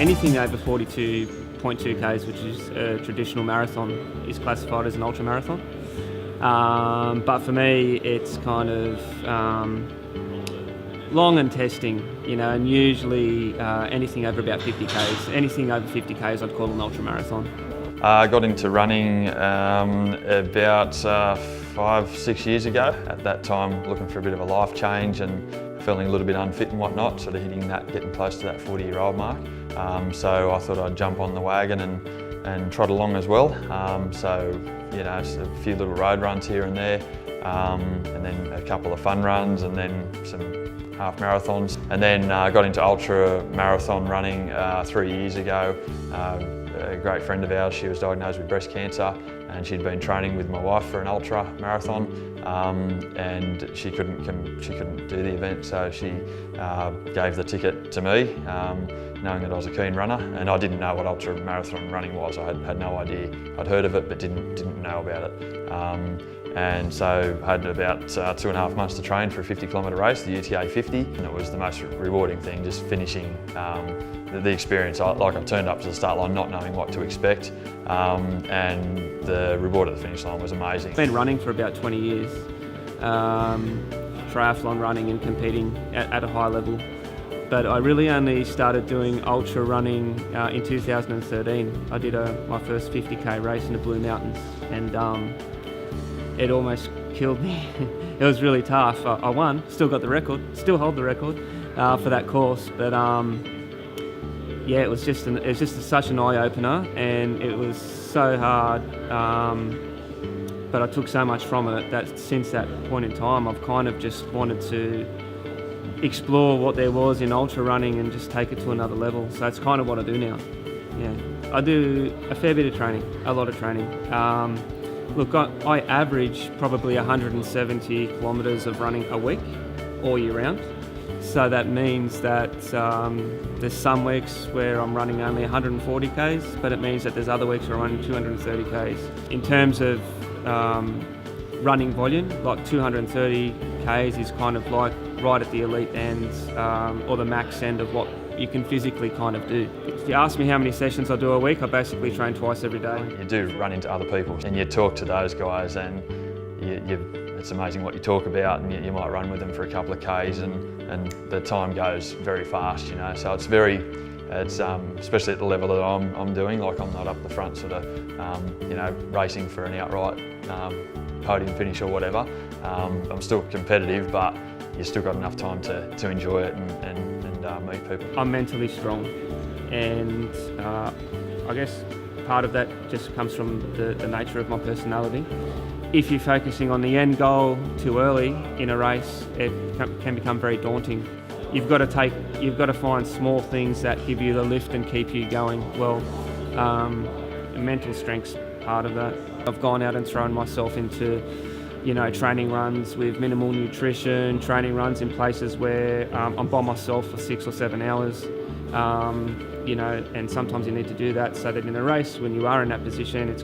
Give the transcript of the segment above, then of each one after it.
Anything over 42.2 k's, which is a traditional marathon, is classified as an ultramarathon. But for me, it's kind of long and testing, and usually anything over about 50 k's. Anything over 50 k's I'd call an ultramarathon. I got into running about 5-6 years ago. At that time, looking for a bit of a life change and feeling a little bit unfit and whatnot, sort of getting close to that 40-year-old mark. So I thought I'd jump on the wagon and trot along as well. So a few little road runs here and there, and then a couple of fun runs, and then some half marathons. And then got into ultra marathon running 3 years ago. A great friend of ours, she was diagnosed with breast cancer, and she'd been training with my wife for an ultra marathon, and she couldn't do the event, so she gave the ticket to me, knowing that I was a keen runner, and I didn't know what ultra marathon running was. I had no idea. I'd heard of it, but didn't know about it. And so I had about 2.5 months to train for a 50-kilometre race, the UTA 50, and it was the most rewarding thing, just finishing the experience. I turned up to the start line not knowing what to expect, and the reward at the finish line was amazing. I've been running for about 20 years, triathlon running and competing at a high level. But I really only started doing ultra running in 2013. I did my first 50k race in the Blue Mountains, and it almost killed me. It was really tough. I won, still got the record, still hold the record for that course. But yeah, it was just such an eye opener, and it was so hard. But I took so much from it that since that point in time, I've kind of just wanted to explore what there was in ultra running and just take it to another level. So it's kind of what I do now. Yeah, I do a fair bit of training, a lot of training. Look, I average probably 170 kilometres of running a week, all year round. So that means that there's some weeks where I'm running only 140 k's, but it means that there's other weeks where I'm running 230 k's. In terms of running volume, like 230 k's is kind of like right at the elite end, or the max end of what you can physically kind of do. If you ask me how many sessions I do a week, I basically train twice every day. You do run into other people and you talk to those guys, and it's amazing what you talk about, and you might run with them for a couple of k's, and the time goes very fast, So it's especially at the level that I'm doing. Like, I'm not up the front sort of racing for an outright podium finish or whatever. I'm still competitive, but you've still got enough time to enjoy it and meet people. I'm mentally strong, and I guess part of that just comes from the nature of my personality. If you're focusing on the end goal too early in a race, it can become very daunting. You've got to find small things that give you the lift and keep you going. Well, mental strength's part of that. I've gone out and thrown myself into training runs with minimal nutrition, training runs in places where I'm by myself for 6 or 7 hours, and sometimes you need to do that so that in a race, when you are in that position, it's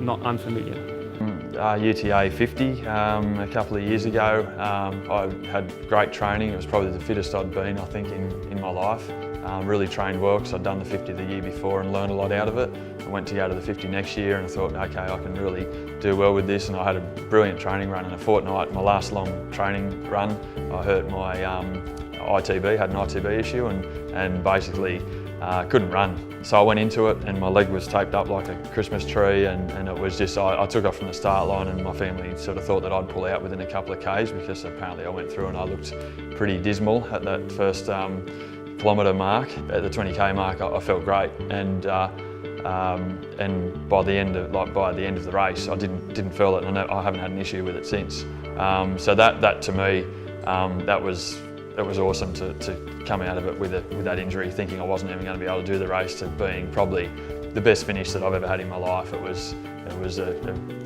not unfamiliar. UTA 50 a couple of years ago. I had great training. It was probably the fittest I'd been, I think, in my life. Really trained well because I'd done the 50 the year before and learned a lot out of it. I went to go to the 50 next year and I thought, okay, I can really do well with this, and I had a brilliant training run. In a fortnight, my last long training run, I hurt my ITB, had an ITB issue, and basically couldn't run. So I went into it and my leg was taped up like a Christmas tree, and it was just, I took off from the start line, and my family sort of thought that I'd pull out within a couple of k's, because apparently I went through and I looked pretty dismal at that first kilometre mark. At the 20k mark, I felt great, and by the end of the race, I didn't feel it, and I haven't had an issue with it since. So that to me, it was awesome to come out of it with that injury, thinking I wasn't even going to be able to do the race, to being probably the best finish that I've ever had in my life. It was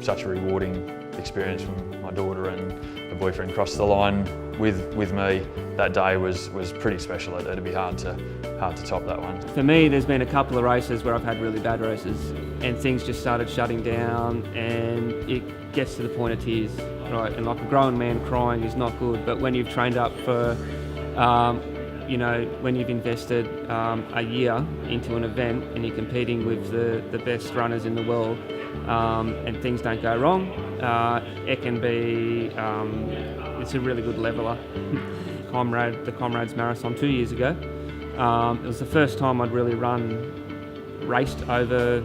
such a rewarding experience when my daughter and her boyfriend crossed the line with me. That day was pretty special. It'd be hard to top that one. For me, there's been a couple of races where I've had really bad races, and things just started shutting down, and it gets to the point of tears, right? And like a grown man crying is not good, but when you've trained up for you know, when you've invested a year into an event and you're competing with the best runners in the world, and things don't go wrong, it can be, it's a really good leveler. The Comrades Marathon 2 years ago, it was the first time I'd really raced over,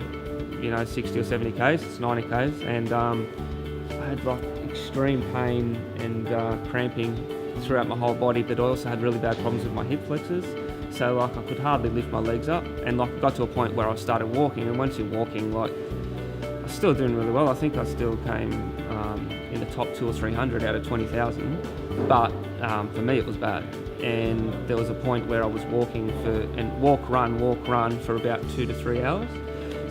60 or 70 Ks, it's 90 Ks, and I had like extreme pain and cramping throughout my whole body, but I also had really bad problems with my hip flexors. So like I could hardly lift my legs up, and like got to a point where I started walking, and once you're walking, like I was still doing really well. I think I still came in the top 200 or 300 out of 20,000, but for me it was bad. And there was a point where I was walking walk run for about 2 to 3 hours.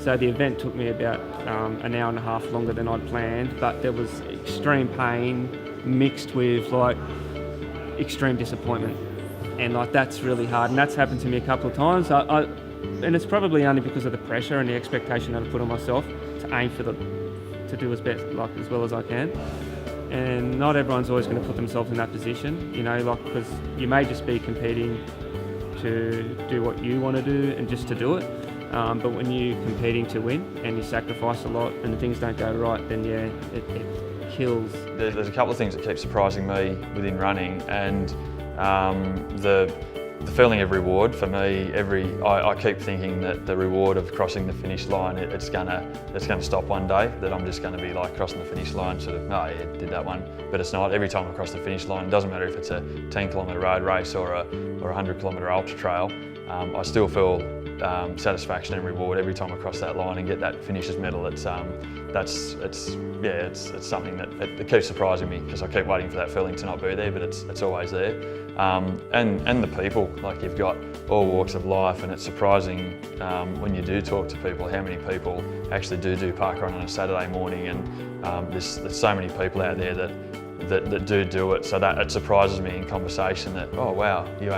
So the event took me about an hour and a half longer than I'd planned, but there was extreme pain mixed with like extreme disappointment, and like that's really hard, and that's happened to me a couple of times. And it's probably only because of the pressure and the expectation that I put on myself to aim to do as well as I can. And not everyone's always going to put themselves in that position, because you may just be competing to do what you want to do and just to do it. But when you're competing to win and you sacrifice a lot and things don't go right, then yeah, it kills. There's a couple of things that keep surprising me within running, and the feeling of reward for me. I keep thinking that the reward of crossing the finish line, it's gonna stop one day. That I'm just going to be like crossing the finish line, sort of, oh yeah, did that one. But it's not. Every time I cross the finish line, it doesn't matter if it's a 10-kilometre road race or a 100-kilometre ultra trail. I still feel satisfaction and reward every time I cross that line and get that finisher's medal. It's something that it keeps surprising me, because I keep waiting for that feeling to not be there, but it's always there. And the people, like you've got all walks of life, and it's surprising when you do talk to people how many people actually do parkrun on a Saturday morning, and there's so many people out there that do it, so that it surprises me in conversation that, oh wow, you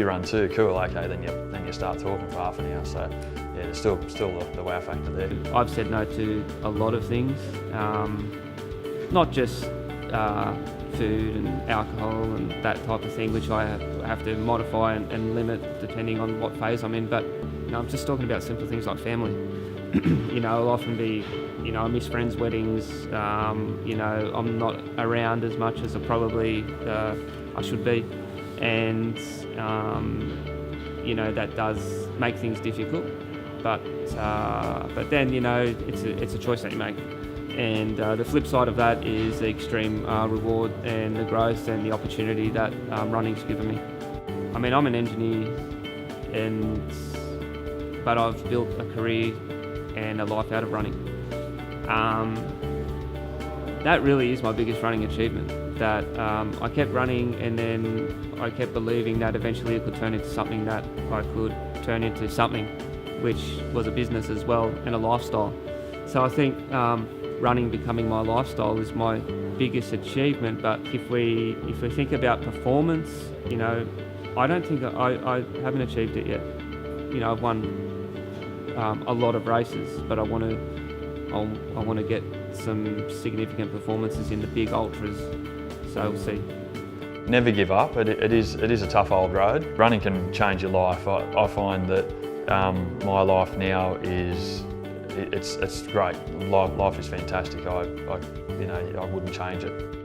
run too, cool, okay, then you start talking for half an hour. So yeah, there's still the wow factor there. I've said no to a lot of things, not just food and alcohol and that type of thing, which I have to modify and limit depending on what phase I'm in, but I'm just talking about simple things like family. I'll often be, I miss friends' weddings, I'm not around as much as I probably I should be, and that does make things difficult, but then it's a choice that you make, and the flip side of that is the extreme reward and the growth and the opportunity that running's given me. I mean, I'm an engineer, but I've built a career and a life out of running. That really is my biggest running achievement, that I kept running, and then I kept believing that eventually it could turn into something that I could turn into something which was a business as well and a lifestyle. So I think running becoming my lifestyle is my biggest achievement. But if we think about performance, I don't think I haven't achieved it yet. I've won a lot of races, but I want to get some significant performances in the big ultras, so we'll see. Never give up. It is a tough old road. Running can change your life. I find that my life now it's great. Life is fantastic. I wouldn't change it.